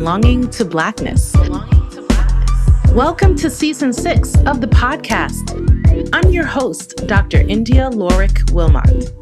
belonging to Blackness. Welcome to Season 6 of the podcast. I'm your host, Dr. India Lorick Wilmot.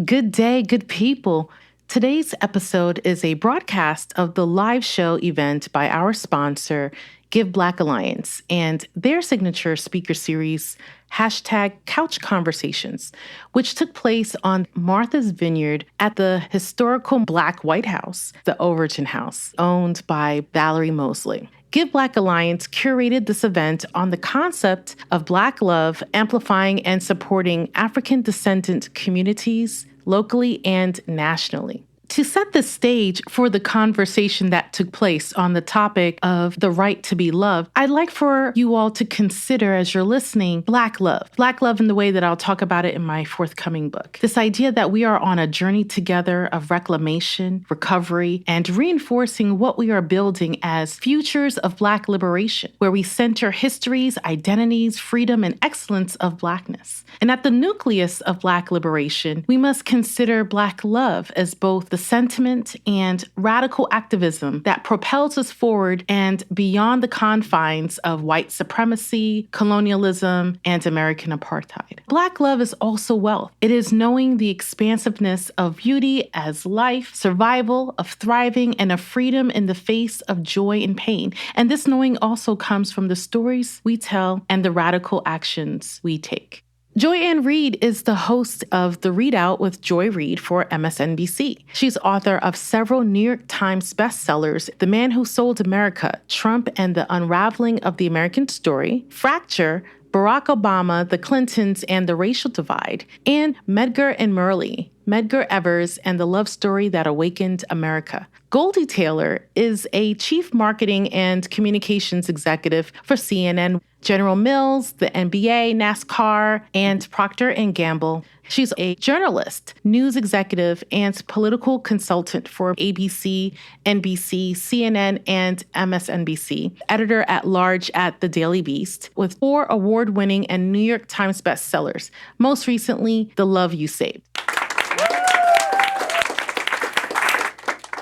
Good day, good people. Today's episode is a broadcast of the live show event by our sponsor, Give Black Alliance, and their signature speaker series, #Couch Conversations, which took place on Martha's Vineyard at the historical Black White House, the Overton House, owned by Valerie Mosley. Give Black Alliance curated this event on the concept of Black love, amplifying and supporting African descendant communities locally and nationally. To set the stage for the conversation that took place on the topic of the right to be loved, I'd like for you all to consider, as you're listening, Black love. Black love in the way that I'll talk about it in my forthcoming book. This idea that we are on a journey together of reclamation, recovery, and reinforcing what we are building as futures of Black liberation, where we center histories, identities, freedom, and excellence of Blackness. And at the nucleus of Black liberation, we must consider Black love as both the sentiment and radical activism that propels us forward and beyond the confines of white supremacy, colonialism, and American apartheid. Black love is also wealth. It is knowing the expansiveness of beauty as life, survival, of thriving, and of freedom in the face of joy and pain. And this knowing also comes from the stories we tell and the radical actions we take. Joy Ann Reid is the host of The Readout with Joy Reid for MSNBC. She's author of several New York Times bestsellers, The Man Who Sold America, Trump and the Unraveling of the American Story, Fracture, Barack Obama, the Clintons, and the Racial Divide, and Medgar and Merle, Medgar Evers and the Love Story That Awakened America. Goldie Taylor is a chief marketing and communications executive for CNN, General Mills, the NBA, NASCAR, and Procter & Gamble. She's a journalist, news executive, and political consultant for ABC, NBC, CNN, and MSNBC, editor-at-large at The Daily Beast, with 4 award-winning and New York Times bestsellers, most recently, The Love You Saved.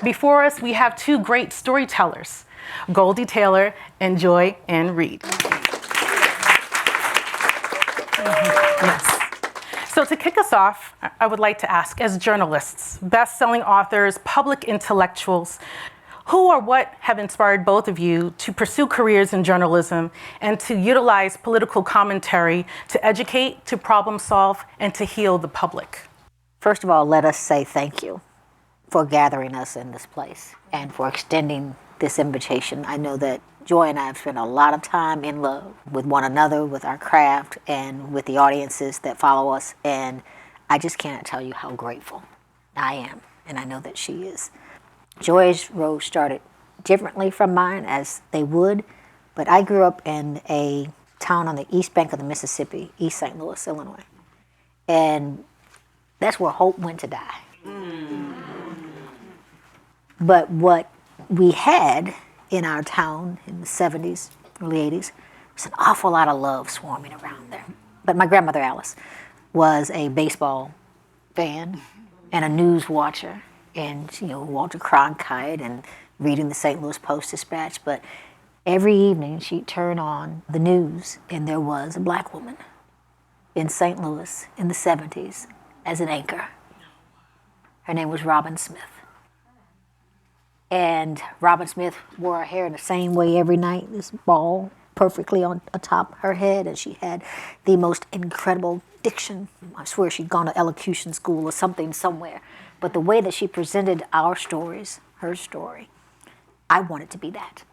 Before us, we have 2 great storytellers, Goldie Taylor and Joy Ann Reid. Yes. So to kick us off, I would like to ask, as journalists, best-selling authors, public intellectuals, who or what have inspired both of you to pursue careers in journalism and to utilize political commentary to educate, to problem solve, and to heal the public? First of all, let us say thank you for gathering us in this place and for extending this invitation. I know that Joy and I have spent a lot of time in love with one another, with our craft, and with the audiences that follow us. And I just cannot tell you how grateful I am, and I know that she is. Joy's road started differently from mine, as they would, but I grew up in a town on the east bank of the Mississippi, East St. Louis, Illinois. And that's where hope went to die. But what we had in our town in the 70s, early 80s, was an awful lot of love swarming around there. But my grandmother, Alice, was a baseball fan and a news watcher, and Walter Cronkite and reading the St. Louis Post-Dispatch. But every evening she'd turn on the news, and there was a Black woman in St. Louis in the 70s as an anchor. Her name was Robin Smith. And Robin Smith wore her hair in the same way every night, this ball perfectly on atop her head, and she had the most incredible diction. I swear she'd gone to elocution school or something somewhere. But the way that she presented our stories, her story, I wanted to be that.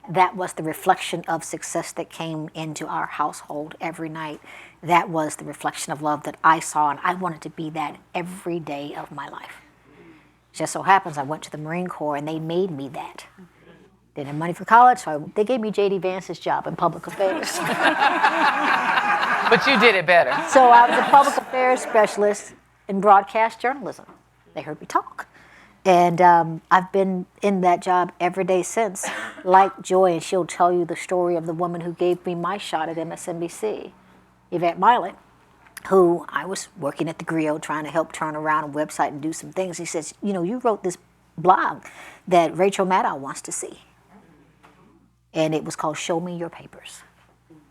That was the reflection of success that came into our household every night. That was the reflection of love that I saw, and I wanted to be that every day of my life. Just so happens I went to the Marine Corps and they made me that. Didn't have money for college, so they gave me J.D. Vance's job in public affairs. But you did it better. So I was a public affairs specialist in broadcast journalism. They heard me talk. And I've been in that job every day since, like Joy, and she'll tell you the story of the woman who gave me my shot at MSNBC, Yvette Miley. who I was working at the griot trying to help turn around a website and do some things. He says, you know, you wrote this blog that Rachel Maddow wants to see. And it was called Show Me Your Papers.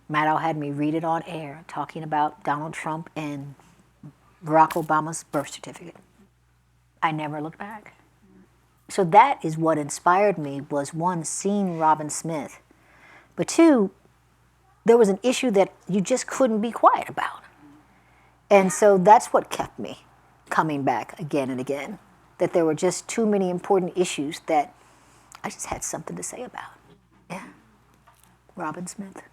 Maddow had me read it on air, talking about Donald Trump and Barack Obama's birth certificate. I never looked back. So that is what inspired me, was one, seeing Robin Smith, but two, there was an issue that you just couldn't be quiet about. And so that's what kept me coming back again and again, that there were just too many important issues that I just had something to say about. Yeah, Robin Smith.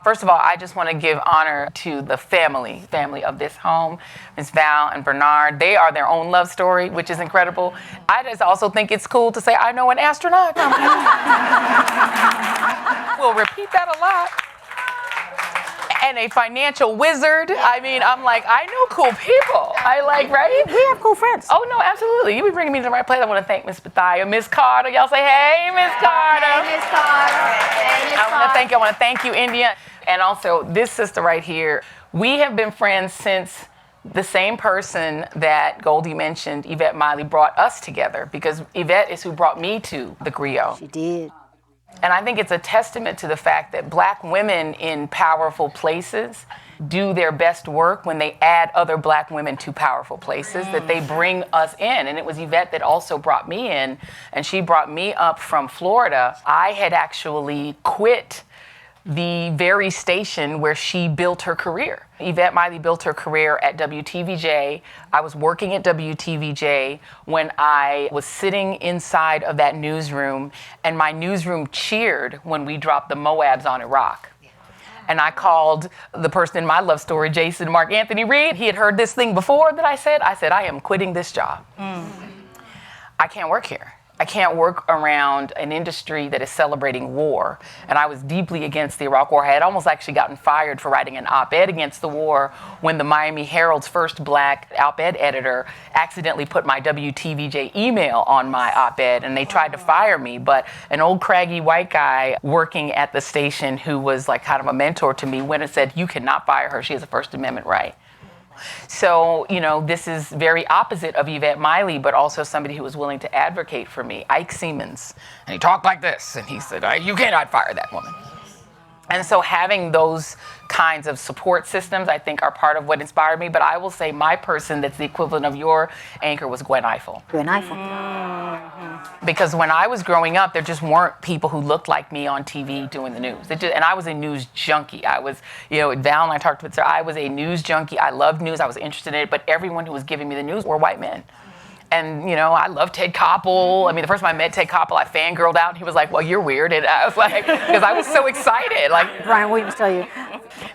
First of all, I just want to give honor to the family of this home, Ms. Val and Bernard. They are their own love story, which is incredible. I just also think it's cool to say, I know an astronaut. We'll repeat that a lot. And a financial wizard. I mean, I'm like, I know cool people. I like, right? We have cool friends. Oh, no, absolutely. You be bringing me to the right place. I want to thank Miss Bethia, Miss Carter. Y'all say, hey, Miss Carter. Hey, Miss Carter. Hey, Miss I want to thank you, India. And also, this sister right here, we have been friends since the same person that Goldie mentioned, Yvette Miley, brought us together, because Yvette is who brought me to the griot. She did. And I think it's a testament to the fact that Black women in powerful places do their best work when they add other Black women to powerful places, that they bring us in. And it was Yvette that also brought me in, and she brought me up from Florida. I had actually quit the very station where she built her career. Yvette Miley built her career at WTVJ. I was working at WTVJ when I was sitting inside of that newsroom, and my newsroom cheered when we dropped the Moabs on Iraq. And I called the person in my love story, Jason Mark Anthony Reid. He had heard this thing before that I said, I am quitting this job. I can't work here. I can't work around an industry that is celebrating war. And I was deeply against the Iraq War. I had almost actually gotten fired for writing an op-ed against the war when the Miami Herald's first Black op-ed editor accidentally put my WTVJ email on my op-ed, and they tried to fire me. But an old craggy white guy working at the station who was like kind of a mentor to me went and said, you cannot fire her. She has a First Amendment right. So, you know, this is very opposite of Yvette Miley, but also somebody who was willing to advocate for me. Ike Siemens. And he talked like this, and he said, you cannot fire that woman. And so having those kinds of support systems, I think, are part of what inspired me. But I will say my person that's the equivalent of your anchor was Gwen Ifill. Gwen Ifill. Because when I was growing up, there just weren't people who looked like me on TV doing the news. And I was a news junkie. I was, you know, Val and I talked with her, I was a news junkie. I loved news. I was interested in it. But everyone who was giving me the news were white men. And, you know, I love Ted Koppel. I mean, the first time I met Ted Koppel, I fangirled out. And he was like, well, you're weird. And I was like, because I was so excited. Like, Brian Williams tell you.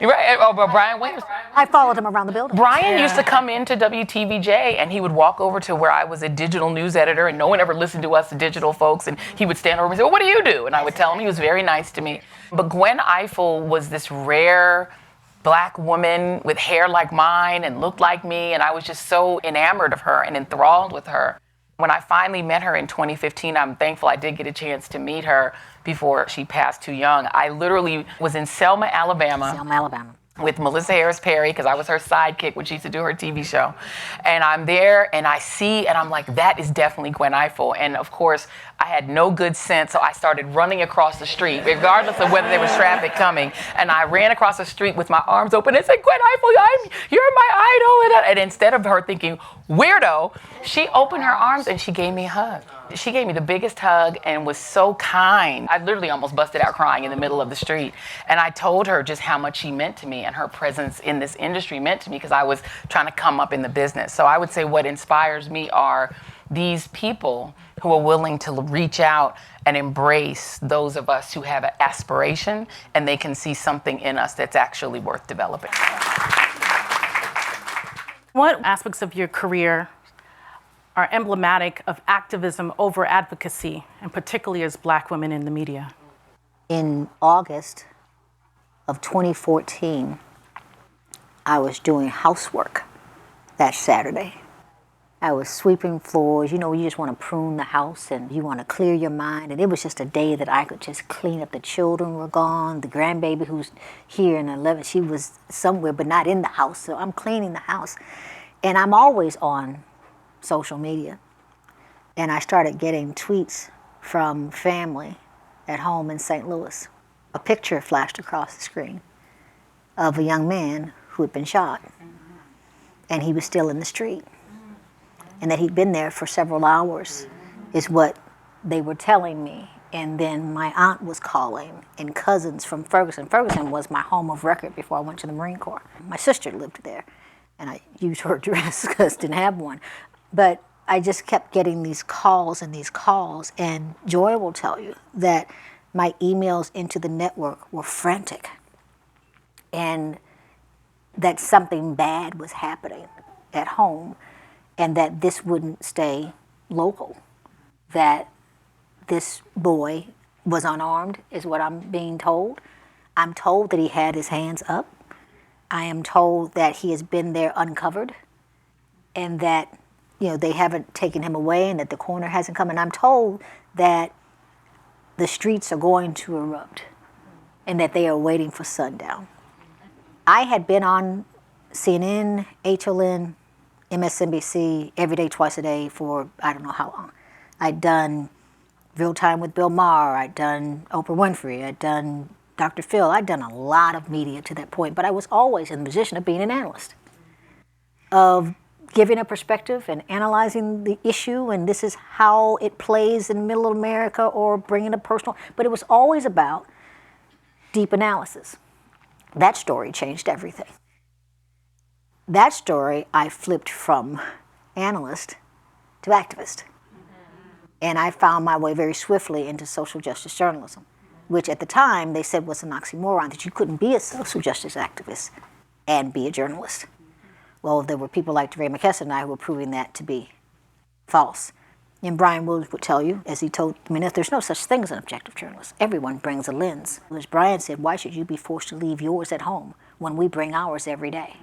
You're right. Oh, but Brian Williams. I followed him around the building. Brian used to come into WTVJ, and he would walk over to where I was a digital news editor, and no one ever listened to us, the digital folks. And he would stand over and say, well, what do you do? And I would tell him. He was very nice to me. But Gwen Ifill was this rare Black woman with hair like mine and looked like me, and I was just so enamored of her and enthralled with her. When I finally met her in 2015, I'm thankful I did get a chance to meet her before she passed too young. I literally was in Selma, Alabama. With Melissa Harris Perry, because I was her sidekick when she used to do her TV show. And I'm there, and I see, and I'm like, that is definitely Gwen Ifill. And of course, I had no good sense, so I started running across the street, regardless of whether there was traffic coming. And I ran across the street with my arms open and said, Gwen Ifill, you're my idol. And instead of her thinking, weirdo, she opened her arms and she gave me a hug. She gave me the biggest hug and was so kind. I literally almost busted out crying in the middle of the street. And I told her just how much she meant to me and her presence in this industry meant to me, because I was trying to come up in the business. So I would say what inspires me are these people who are willing to reach out and embrace those of us who have an aspiration and they can see something in us that's actually worth developing. What aspects of your career are emblematic of activism over advocacy, and particularly as Black women in the media? In August of 2014, I was doing housework that Saturday, I was sweeping floors. You know, you just want to prune the house and you want to clear your mind. And it was just a day that I could just clean up. The children were gone. The grandbaby who's here in 11, she was somewhere but not in the house. So I'm cleaning the house. And I'm always on social media. And I started getting tweets from family at home in St. Louis. A picture flashed across the screen of a young man who had been shot. And he was still in the street. And that he'd been there for several hours is what they were telling me. And then my aunt was calling, and cousins from Ferguson. Ferguson was my home of record before I went to the Marine Corps. My sister lived there, and I used her address because I didn't have one. But I just kept getting these calls, and Joy will tell you that my emails into the network were frantic, and that something bad was happening at home, and that this wouldn't stay local, that this boy was unarmed, is what I'm being told. I'm told that he had his hands up. I am told that he has been there uncovered, and that, you know, they haven't taken him away, and that the coroner hasn't come. And I'm told that the streets are going to erupt, and that they are waiting for sundown. I had been on CNN, HLN, MSNBC every day, twice a day for I don't know how long. I'd done Real Time with Bill Maher. I'd done Oprah Winfrey. I'd done Dr. Phil. I'd done a lot of media to that point, but I was always in the position of being an analyst, of giving a perspective and analyzing the issue, and this is how it plays in middle America, or bringing a personal, but it was always about deep analysis. That story changed everything. That story, I flipped from analyst to activist. And I found my way very swiftly into social justice journalism, which at the time they said was an oxymoron, that you couldn't be a social justice activist and be a journalist. Well, there were people like DeRay McKesson and I who were proving that to be false. And Brian Williams would tell you, as he told me, there's no such thing as an objective journalist. Everyone brings a lens. As Brian said, why should you be forced to leave yours at home when we bring ours every day?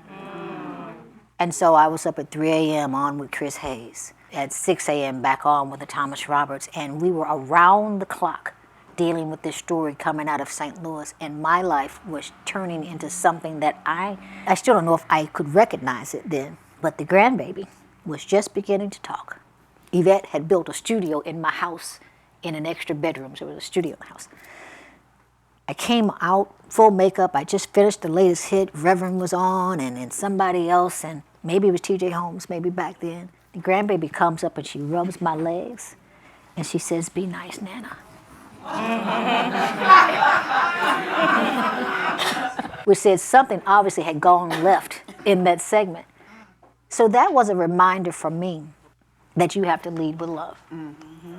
And so I was up at 3 a.m. on with Chris Hayes, at 6 a.m. back on with the Thomas Roberts, and we were around the clock dealing with this story coming out of St. Louis, and my life was turning into something that I still don't know if I could recognize it then, but the grandbaby was just beginning to talk. Yvette had built a studio in my house in an extra bedroom, so there was a studio in the house. I came out full makeup. I just finished the latest hit. Reverend was on, and somebody else, and maybe it was T.J. Holmes, maybe back then. The grandbaby comes up and she rubs my legs, and she says, "Be nice, Nana." Which said something obviously had gone left in that segment. So that was a reminder for me that you have to lead with love. Mm-hmm.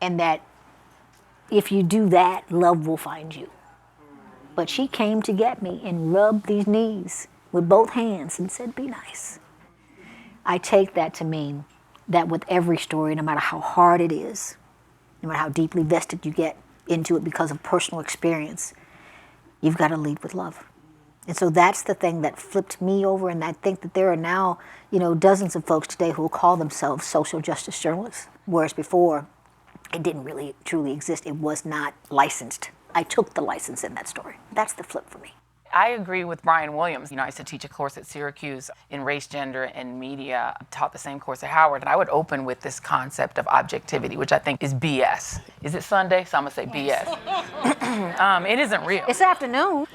And that if you do that, love will find you. But she came to get me and rubbed these knees with both hands and said, "Be nice." I take that to mean that with every story, no matter how hard it is, no matter how deeply vested you get into it because of personal experience, you've got to lead with love. And so that's the thing that flipped me over, and I think that there are now, dozens of folks today who will call themselves social justice journalists, whereas before, it didn't really truly exist. It was not licensed. I took the license in that story. That's the flip for me. I agree with Brian Williams. I used to teach a course at Syracuse in race, gender, and media. I taught the same course at Howard, and I would open with this concept of objectivity, which I think is BS. Is it Sunday? So I'm going to say yes. BS. It isn't real. It's afternoon.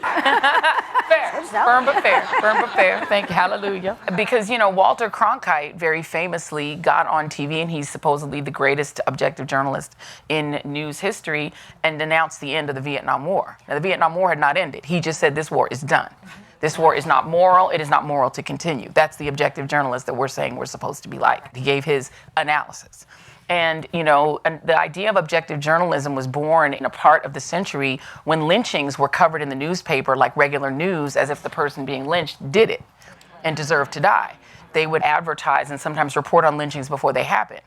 Fair. Firm but fair. Firm but fair. Thank you. Hallelujah. Because, Walter Cronkite very famously got on TV, and he's supposedly the greatest objective journalist in news history, and denounced the end of the Vietnam War. Now, the Vietnam War had not ended. He just said this war is done. This war is not moral. It is not moral to continue. That's the objective journalist that we're saying we're supposed to be like. He gave his analysis. And, and the idea of objective journalism was born in a part of the century when lynchings were covered in the newspaper like regular news, as if the person being lynched did it and deserved to die. They would advertise and sometimes report on lynchings before they happened.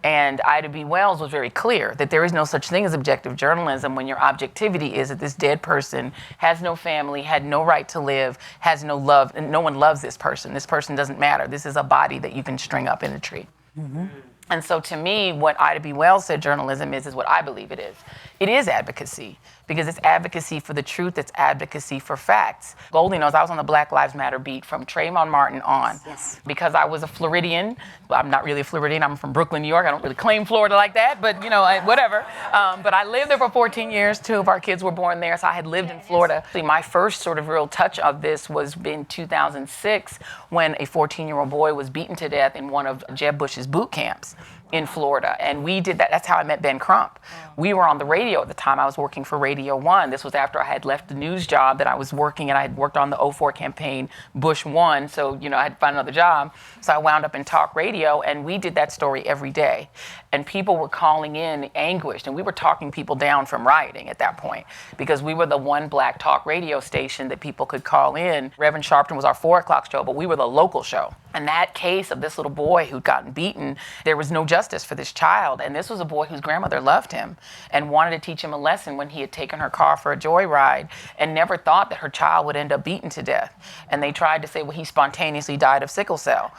And Ida B. Wells was very clear that there is no such thing as objective journalism when your objectivity is that this dead person has no family, had no right to live, has no love, and no one loves this person. This person doesn't matter. This is a body that you can string up in a tree. Mm-hmm. And so to me, what Ida B. Wells said journalism is what I believe it is. It is advocacy, because it's advocacy for the truth, it's advocacy for facts. Goldie knows I was on the Black Lives Matter beat from Trayvon Martin on. Yes. Because I was a Floridian. I'm not really a Floridian, I'm from Brooklyn, New York. I don't really claim Florida like that, but whatever. But I lived there for 14 years. 2 of our kids were born there, so I had lived in Florida. My first sort of real touch of this was in 2006 when a 14-year-old boy was beaten to death in one of Jeb Bush's boot camps in Florida. And we did that. That's how I met Ben Crump. We were on the radio at the time. I was working for Radio 1. This was after I had left the news job that I was working, and I had worked on the '04 campaign. Bush won, so I had to find another job. So I wound up in talk radio, and we did that story every day. And people were calling in anguished, and we were talking people down from rioting at that point, because we were the one black talk radio station that people could call in. Reverend Sharpton was our 4 o'clock show, but we were the local show. And that case of this little boy who'd gotten beaten, there was no justice for this child. And this was a boy whose grandmother loved him and wanted to teach him a lesson when he had taken her car for a joyride and never thought that her child would end up beaten to death. And they tried to say, well, he spontaneously died of sickle cell.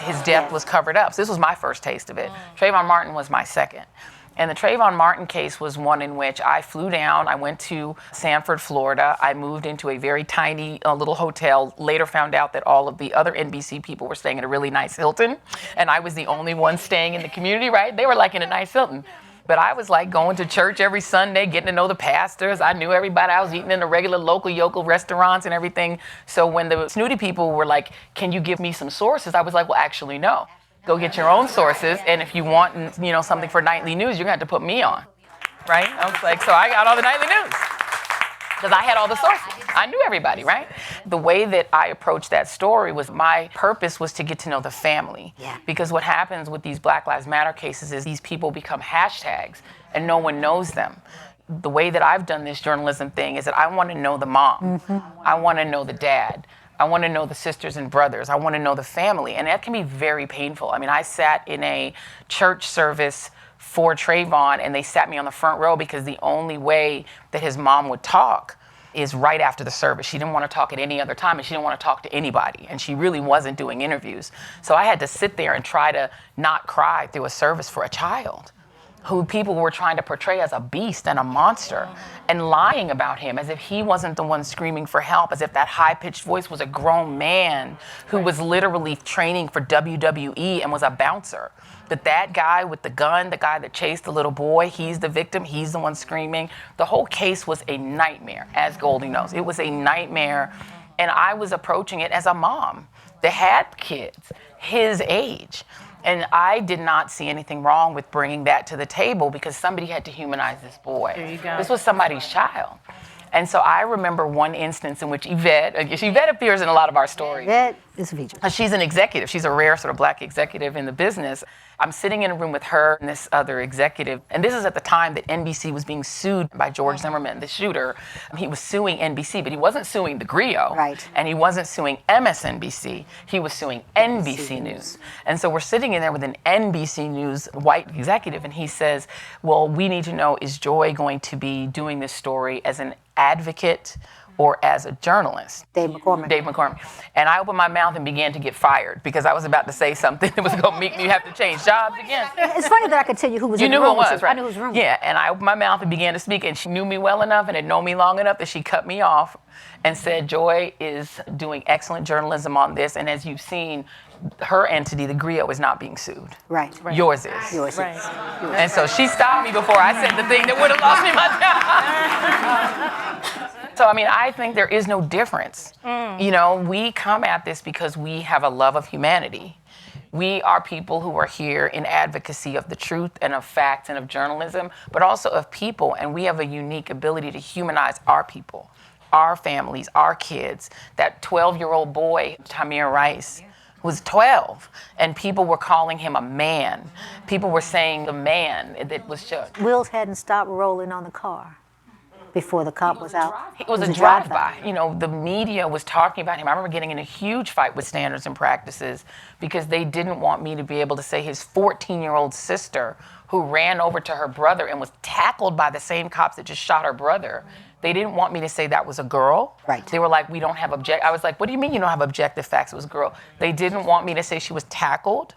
His death was covered up. So this was my first taste of it. Trayvon Martin was my second. And the Trayvon Martin case was one in which I flew down. I went to Sanford, Florida. I moved into a very tiny little hotel. Later found out that all of the other NBC people were staying at a really nice Hilton. And I was the only one staying in the community, right? They were like in a nice Hilton. But I was like going to church every Sunday, getting to know the pastors. I knew everybody. I was eating in the regular local yokel restaurants and everything. So when the snooty people were like, can you give me some sources? I was like, well, actually, no. Go get your own sources, and if you want, something for nightly news, you're gonna have to put me on, right? I was like, so I got all the nightly news because I had all the sources. I knew everybody, right? The way that I approached that story was my purpose was to get to know the family. Yeah. Because what happens with these Black Lives Matter cases is these people become hashtags, and no one knows them. The way that I've done this journalism thing is that I want to know the mom. Mm-hmm. I want to know the dad. I want to know the sisters and brothers. I want to know the family. And that can be very painful. I mean, I sat in a church service for Trayvon, and they sat me on the front row because the only way that his mom would talk is right after the service. She didn't want to talk at any other time, and she didn't want to talk to anybody. And she really wasn't doing interviews. So I had to sit there and try to not cry through a service for a child who people were trying to portray as a beast and a monster and lying about him as if he wasn't the one screaming for help, as if that high-pitched voice was a grown man who was literally training for WWE and was a bouncer. That guy with the gun, the guy that chased the little boy, he's the victim, he's the one screaming. The whole case was a nightmare, as Goldie knows. It was a nightmare, and I was approaching it as a mom that had kids his age. And I did not see anything wrong with bringing that to the table because somebody had to humanize this boy. There you go. This was somebody's child. And so I remember one instance in which Yvette appears in a lot of our stories. Yvette is a feature. She's an executive. She's a rare sort of black executive in the business. I'm sitting in a room with her and this other executive. And this is at the time that NBC was being sued by George Zimmerman, the shooter. He was suing NBC, but he wasn't suing the Griot. Right. And he wasn't suing MSNBC. He was suing NBC News. And so we're sitting in there with an NBC News white executive, and he says, well, we need to know, is Joy going to be doing this story as an advocate or as a journalist? Dave McCormick. And I opened my mouth and began to get fired because I was about to say something that was going to make me have to change jobs again. It's funny that I could tell you who was in the room. You knew who it was, right? I knew whose room. Yeah, and I opened my mouth and began to speak, and she knew me well enough and had known me long enough that she cut me off and said, Joy is doing excellent journalism on this, and as you've seen, her entity, the Griot, is not being sued. Right. Yours is. Yours is. Right. And so she stopped me before I said the thing that would have lost me my job. So, I mean, I think there is no difference. We come at this because we have a love of humanity. We are people who are here in advocacy of the truth and of facts and of journalism, but also of people, and we have a unique ability to humanize our people, our families, our kids. That 12-year-old boy, Tamir Rice, was 12, and people were calling him a man. People were saying the man that was just... Wheels hadn't stopped rolling on the car Before the cop was out? It was a drive-by. You know, the media was talking about him. I remember getting in a huge fight with Standards and Practices because they didn't want me to be able to say his 14-year-old sister who ran over to her brother and was tackled by the same cops that just shot her brother. They didn't want me to say that was a girl. Right. They were like, we don't have I was like, what do you mean you don't have objective facts? It was a girl. They didn't want me to say she was tackled.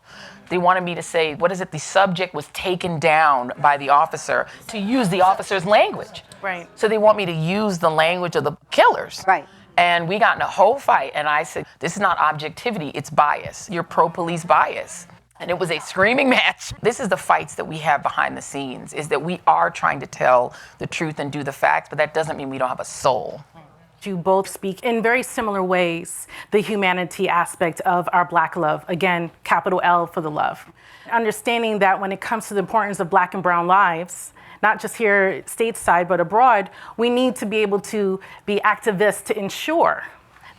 They wanted me to say, what is it? The subject was taken down by the officer, to use the officer's language. Right. So they want me to use the language of the killers. Right. And we got in a whole fight, and I said, this is not objectivity, it's bias. You're pro-police bias. And it was a screaming match. This is the fights that we have behind the scenes, is that we are trying to tell the truth and do the facts, but that doesn't mean we don't have a soul. You both speak in very similar ways the humanity aspect of our Black love. Again, capital L for the love. Understanding that when it comes to the importance of Black and brown lives, not just here stateside, but abroad, we need to be able to be activists to ensure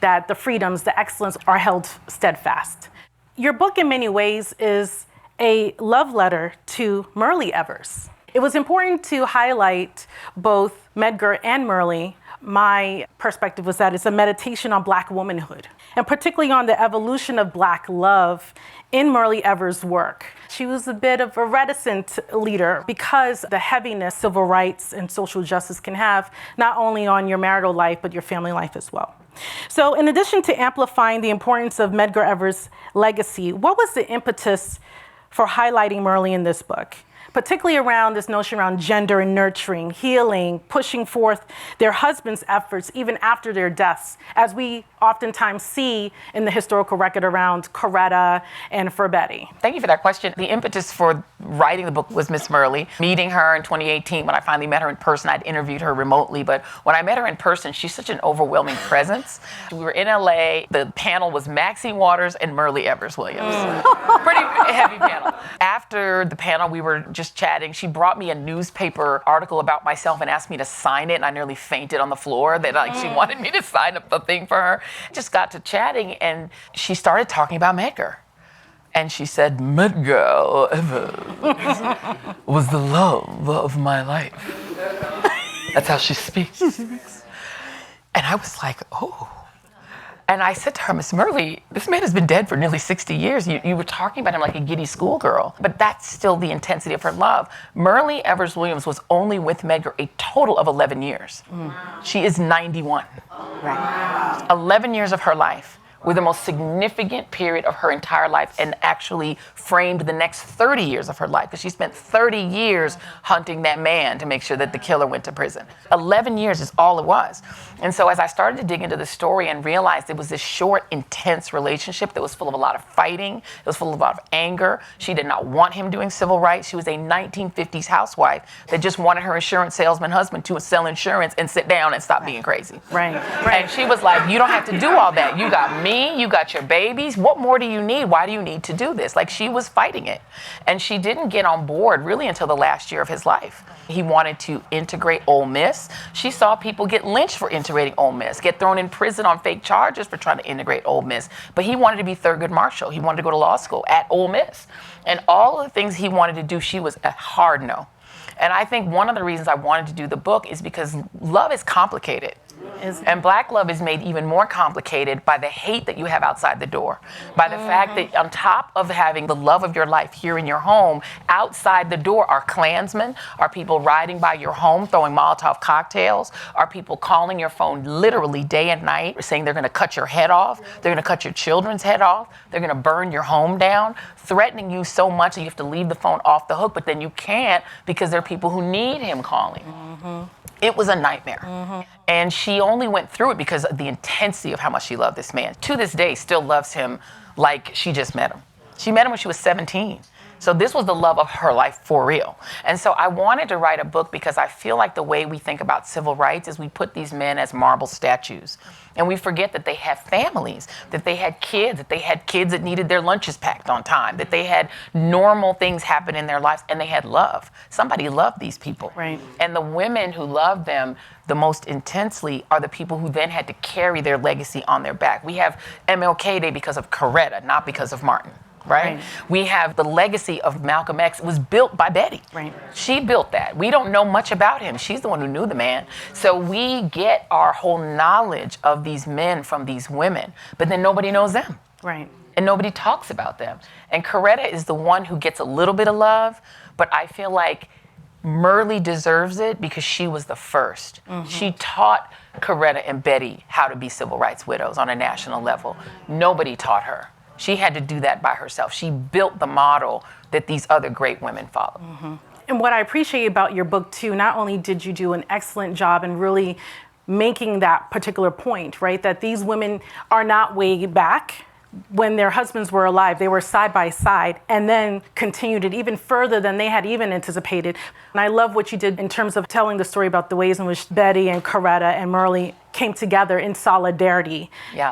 that the freedoms, the excellence are held steadfast. Your book, in many ways, is a love letter to Myrlie Evers. It was important to highlight both Medgar and Myrlie. My perspective was that it's a meditation on Black womanhood, and particularly on the evolution of Black love in Myrlie Evers' work. She was a bit of a reticent leader because the heaviness civil rights and social justice can have, not only on your marital life, but your family life as well. So in addition to amplifying the importance of Medgar Evers' legacy, what was the impetus for highlighting Myrlie in this book? Particularly around this notion around gender and nurturing, healing, pushing forth their husbands' efforts even after their deaths, as we oftentimes see in the historical record around Coretta and for Betty. Thank you for that question. The impetus for writing the book was Miss Myrlie. Meeting her in 2018, when I finally met her in person, I'd interviewed her remotely, but when I met her in person, she's such an overwhelming presence. We were in LA, the panel was Maxine Waters and Myrlie Evers Williams. Pretty heavy panel. After the panel, we were just chatting. She brought me a newspaper article about myself and asked me to sign it, and I nearly fainted on the floor that she wanted me to sign up the thing for her. Just got to chatting, and she started talking about Medgar. And she said, Medgar Evers was the love of my life. That's how she speaks. And I was like, oh. And I said to her, Miss Myrlie, this man has been dead for nearly 60 years. You were talking about him like a giddy schoolgirl, but that's still the intensity of her love. Myrlie Evers Williams was only with Medgar a total of 11 years. She is 91. Right. 11 years of her life were the most significant period of her entire life, and actually framed the next 30 years of her life, because she spent 30 years hunting that man to make sure that the killer went to prison. 11 years is all it was. And so as I started to dig into the story and realized it was this short, intense relationship that was full of a lot of fighting, it was full of a lot of anger. She did not want him doing civil rights. She was a 1950s housewife that just wanted her insurance salesman husband to sell insurance and sit down and stop being crazy. Right. And she was like, you don't have to do all that. You got me, you got your babies. What more do you need? Why do you need to do this? Like, she was fighting it. And she didn't get on board really until the last year of his life. He wanted to integrate Ole Miss. She saw people get lynched for integrating Ole Miss, get thrown in prison on fake charges for trying to integrate Ole Miss. But he wanted to be Thurgood Marshall. He wanted to go to law school at Ole Miss. And all of the things he wanted to do, she was a hard no. And I think one of the reasons I wanted to do the book is because love is complicated. And Black love is made even more complicated by the hate that you have outside the door. By the fact that on top of having the love of your life here in your home, outside the door are Klansmen, are people riding by your home throwing Molotov cocktails, are people calling your phone literally day and night saying they're going to cut your head off, they're going to cut your children's head off, they're going to burn your home down, threatening you so much that you have to leave the phone off the hook, but then you can't because there are people who need him calling. It was a nightmare. And she only went through it because of the intensity of how much she loved this man. To this day, still loves him like she just met him. She met him when she was 17. So this was the love of her life for real. And so I wanted to write a book because I feel like the way we think about civil rights is we put these men as marble statues. And we forget that they have families, that they had kids, that needed their lunches packed on time, that they had normal things happen in their lives, and they had love. Somebody loved these people. Right. And the women who loved them the most intensely are the people who then had to carry their legacy on their back. We have MLK Day because of Coretta, not because of Martin. right? Right. We have the legacy of Malcolm X. It was built by Betty. Right. She built that. We don't know much about him. She's the one who knew the man. So we get our whole knowledge of these men from these women, but then nobody knows them. Right. And nobody talks about them. And Coretta is the one who gets a little bit of love, but I feel like Myrlie deserves it because she was the first. She taught Coretta and Betty how to be civil rights widows on a national level. Nobody taught her. She had to do that by herself. She built the model that these other great women followed. And what I appreciate about your book too, not only did you do an excellent job in really making that particular point, right? That these women are not way back when their husbands were alive. They were side by side and then continued it even further than they had even anticipated. And I love what you did in terms of telling the story about the ways in which Betty and Coretta and Myrlie came together in solidarity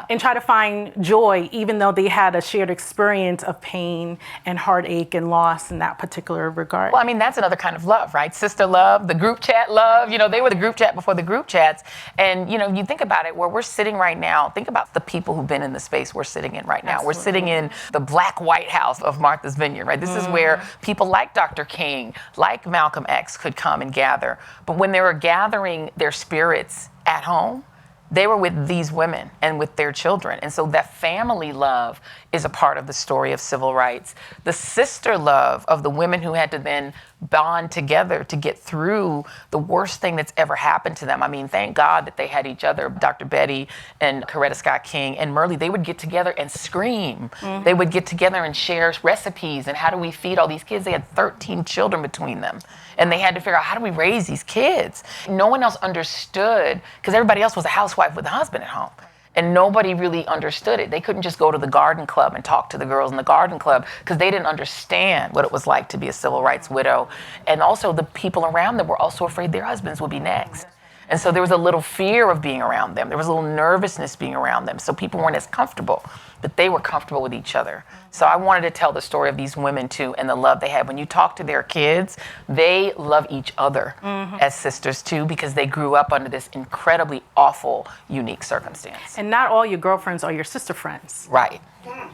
and try to find joy, even though they had a shared experience of pain and heartache and loss in that particular regard. Well, I mean, that's another kind of love, right? Sister love, the group chat love. You know, they were the group chat before the group chats. And, you know, you think about it, where we're sitting right now, think about the people who've been in the space we're sitting in right now. Absolutely. We're sitting in the Black White House of Martha's Vineyard, right? This is where people like Dr. King, like Malcolm X could come and gather. But when they were gathering their spirits at home, they were with these women and with their children. And so that family love is a part of the story of civil rights. The sister love of the women who had to then bond together to get through the worst thing that's ever happened to them. I mean, thank God that they had each other, Dr. Betty and Coretta Scott King and Myrlie. They would get together and scream. They would get together and share recipes and how do we feed all these kids. They had 13 children between them. And they had to figure out, how do we raise these kids? No one else understood, because everybody else was a housewife with a husband at home. And nobody really understood it. They couldn't just go to the garden club and talk to the girls in the garden club because they didn't understand what it was like to be a civil rights widow. And also the people around them were also afraid their husbands would be next. And so there was a little fear of being around them. There was a little nervousness being around them. So people weren't as comfortable, but they were comfortable with each other. So I wanted to tell the story of these women too and the love they had. When you talk to their kids, they love each other as sisters too, because they grew up under this incredibly awful, unique circumstance. And not all your girlfriends are your sister friends, Right.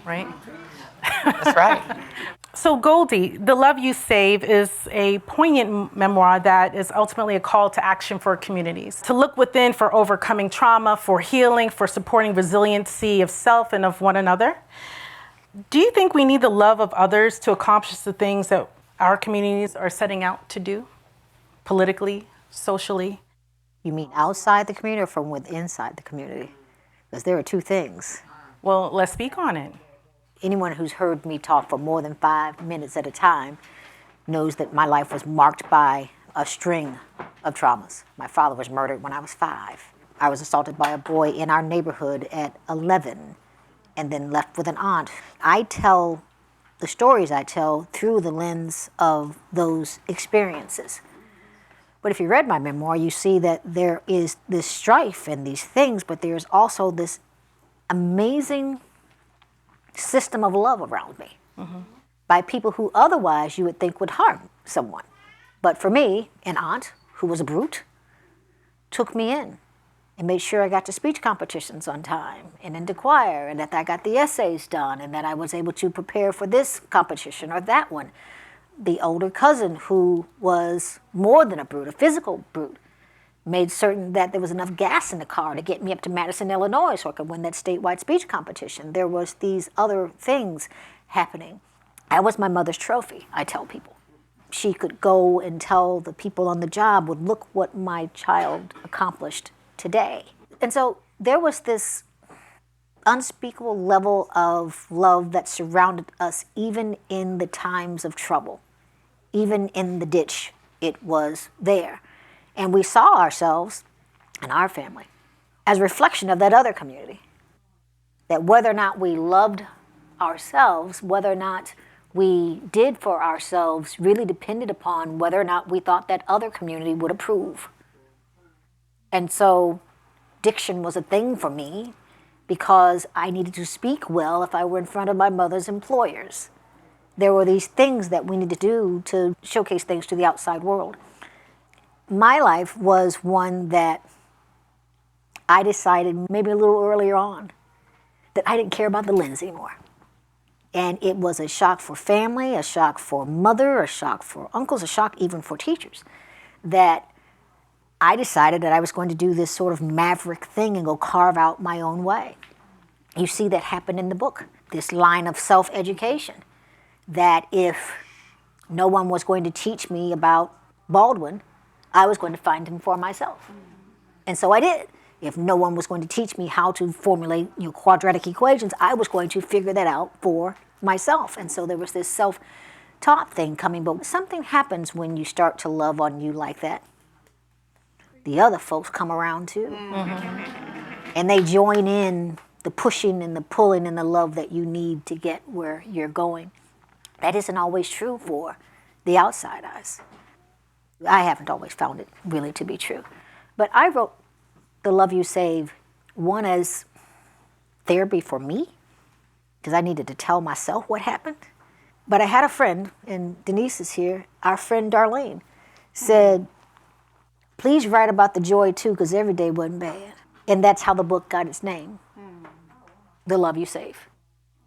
right? That's right. So Goldie, The Love You Save is a poignant memoir that is ultimately a call to action for communities, to look within for overcoming trauma, for healing, for supporting resiliency of self and of one another. Do you think we need the love of others to accomplish the things that our communities are setting out to do, politically, socially? You mean outside the community or from within inside the community? Because there are two things. Well, let's speak on it. Anyone who's heard me talk for more than 5 minutes at a time knows that my life was marked by a string of traumas. My father was murdered when I was 5. I was assaulted by a boy in our neighborhood at 11 and then left with an aunt. I tell the stories I tell through the lens of those experiences. But if you read my memoir, you see that there is this strife and these things, but there's also this amazing system of love around me by people who otherwise you would think would harm someone. But for me, an aunt who was a brute took me in and made sure I got to speech competitions on time and into choir, and that I got the essays done, and that I was able to prepare for this competition or that one. The older cousin, who was more than a brute, a physical brute, made certain that there was enough gas in the car to get me up to Madison, Illinois, so I could win that statewide speech competition. There was these other things happening. I was my mother's trophy, I tell people. She could go and tell the people on the job, would look what my child accomplished today. And so there was this unspeakable level of love that surrounded us even in the times of trouble. Even in the ditch, it was there. And we saw ourselves and our family as a reflection of that other community. That whether or not we loved ourselves, whether or not we did for ourselves, really depended upon whether or not we thought that other community would approve. And so diction was a thing for me because I needed to speak well if I were in front of my mother's employers. There were these things that we needed to do to showcase things to the outside world. My life was one that I decided maybe a little earlier on that I didn't care about the lens anymore. And it was a shock for family, a shock for mother, a shock for uncles, a shock even for teachers, that I decided that I was going to do this sort of maverick thing and go carve out my own way. You see that happen in the book, this line of self-education, that if no one was going to teach me about Baldwin, I was going to find him for myself. And so I did. If no one was going to teach me how to formulate quadratic equations, I was going to figure that out for myself. And so there was this self-taught thing coming. But something happens when you start to love on you like that. The other folks come around too. And they join in the pushing and the pulling and the love that you need to get where you're going. That isn't always true for the outside eyes. I haven't always found it really to be true. But I wrote The Love You Save, one as therapy for me, because I needed to tell myself what happened. But I had a friend, and Denise is here, our friend Darlene, said, please write about the joy too, because every day wasn't bad. And that's how the book got its name, The Love You Save.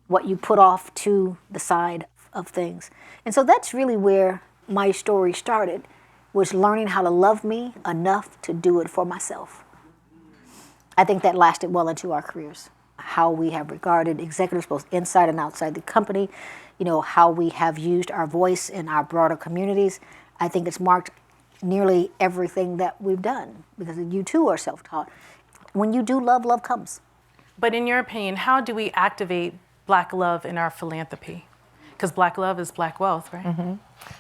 What you put off to the side of things. And so that's really where my story started, was learning how to love me enough to do it for myself. I think that lasted well into our careers. How we have regarded executives both inside and outside the company, how we have used our voice in our broader communities. I think it's marked nearly everything that we've done, because you too are self-taught. When you do love, love comes. But in your opinion, how do we activate Black love in our philanthropy? Because Black love is Black wealth, right?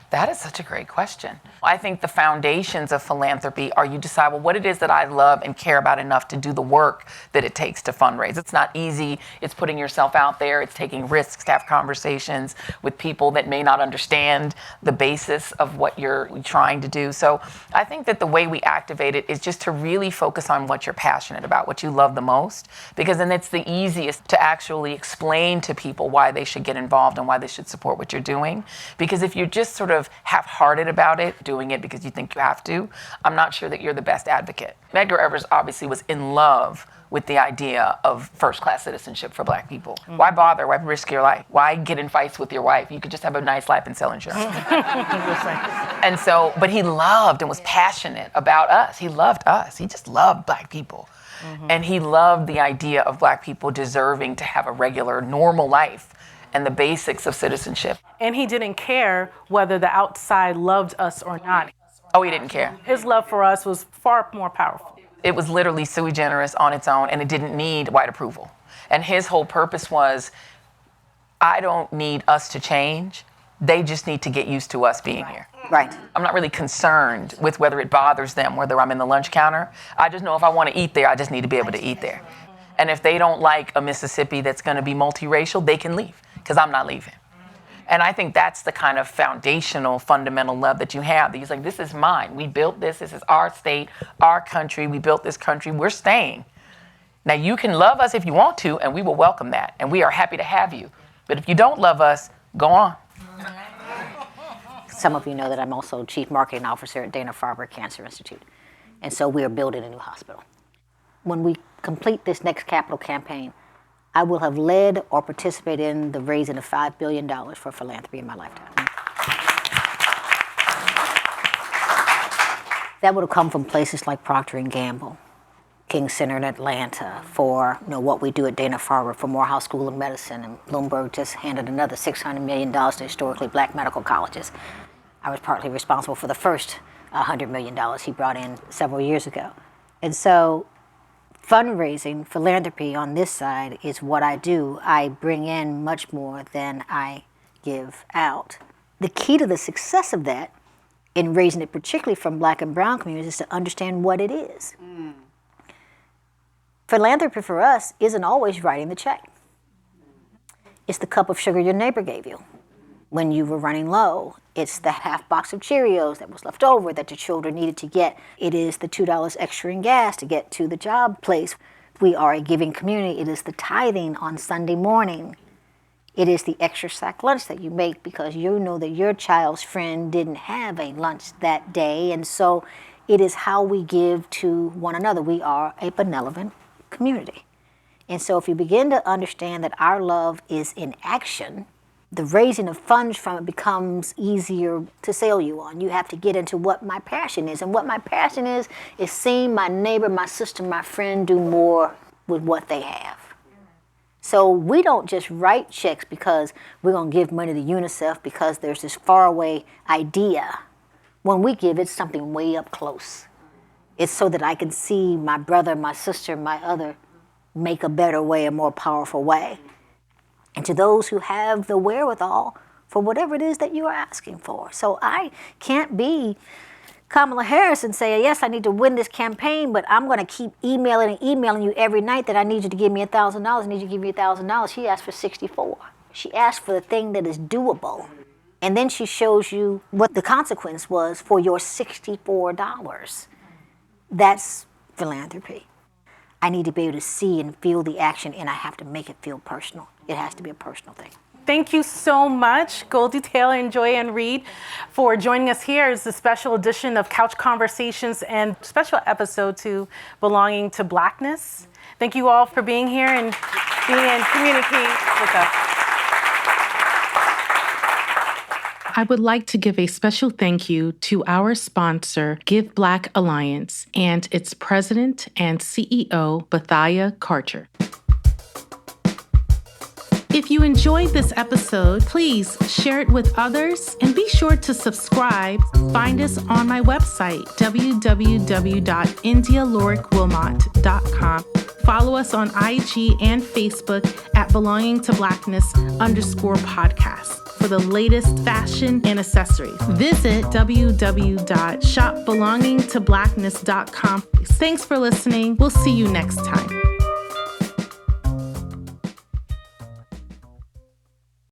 That is such a great question. I think the foundations of philanthropy are you decide, well, what it is that I love and care about enough to do the work that it takes to fundraise. It's not easy. It's putting yourself out there. It's taking risks to have conversations with people that may not understand the basis of what you're trying to do. So I think that the way we activate it is just to really focus on what you're passionate about, what you love the most, because then it's the easiest to actually explain to people why they should get involved and why they should support what you're doing. Because if you're just sort of half-hearted about it, doing it because you think you have to, I'm not sure that you're the best advocate. Medgar Evers obviously was in love with the idea of first-class citizenship for Black people. Why bother? Why risk your life? Why get in fights with your wife? You could just have a nice life and sell insurance. And so, but he loved and was passionate about us. He loved us. He just loved Black people. And he loved the idea of Black people deserving to have a regular, normal life and the basics of citizenship. And he didn't care whether the outside loved us or not. Oh, he didn't care. His love for us was far more powerful. It was literally sui generis on its own, and it didn't need white approval. And his whole purpose was, I don't need us to change. They just need to get used to us being here. Right. I'm not really concerned with whether it bothers them, whether I'm in the lunch counter. I just know if I want to eat there, I just need to be able to eat there. And if they don't like a Mississippi that's going to be multiracial, they can leave, because I'm not leaving. And I think that's the kind of foundational, fundamental love that you have. That he's like, this is mine. We built this. This is our state, our country. We built this country. We're staying. Now, you can love us if you want to, and we will welcome that. And we are happy to have you. But if you don't love us, go on. Some of you know that I'm also Chief Marketing Officer at Dana-Farber Cancer Institute. And so we are building a new hospital. When we complete this next capital campaign, I will have led or participated in the raising of $5 billion for philanthropy in my lifetime. That would have come from places like Procter & Gamble, King Center in Atlanta, for what we do at Dana-Farber, for Morehouse School of Medicine, and Bloomberg just handed another $600 million to historically Black medical colleges. I was partly responsible for the first $100 million he brought in several years ago. And so fundraising, philanthropy on this side is what I do. I bring in much more than I give out. The key to the success of that, in raising it particularly from Black and brown communities, is to understand what it is. Philanthropy for us isn't always writing the check. It's the cup of sugar your neighbor gave you when you were running low. It's the half box of Cheerios that was left over that your children needed to get. It is the $2 extra in gas to get to the job place. We are a giving community. It is the tithing on Sunday morning. It is the extra sack lunch that you make because you know that your child's friend didn't have a lunch that day. And so it is how we give to one another. We are a benevolent community. And so if you begin to understand that our love is in action, the raising of funds from it becomes easier to sell you on. You have to get into what my passion is. And what my passion is seeing my neighbor, my sister, my friend do more with what they have. So we don't just write checks because we're going to give money to UNICEF because there's this faraway idea. When we give, it's something way up close. It's so that I can see my brother, my sister, my other make a better way, a more powerful way. And to those who have the wherewithal for whatever it is that you are asking for. So I can't be Kamala Harris and say, yes, I need to win this campaign, but I'm going to keep emailing you every night that I need you to give me $1,000. I need you to give me $1,000. She asked for 64. She asked for the thing that is doable. And then she shows you what the consequence was for your $64. That's philanthropy. I need to be able to see and feel the action, and I have to make it feel personal. It has to be a personal thing. Thank you so much, Goldie Taylor and Joyanne Reid, for joining us here. It's a special edition of Couch Conversations and special episode to Belonging to Blackness. Thank you all for being here and communicating with us. I would like to give a special thank you to our sponsor, Give Black Alliance, and its president and CEO, Bathia Karcher. If you enjoyed this episode, please share it with others and be sure to subscribe. Find us on my website, www.indialoricwilmot.com. Follow us on IG and Facebook at belongingtoblackness_podcast for the latest fashion and accessories. Visit www.shopbelongingtoblackness.com. Thanks for listening. We'll see you next time.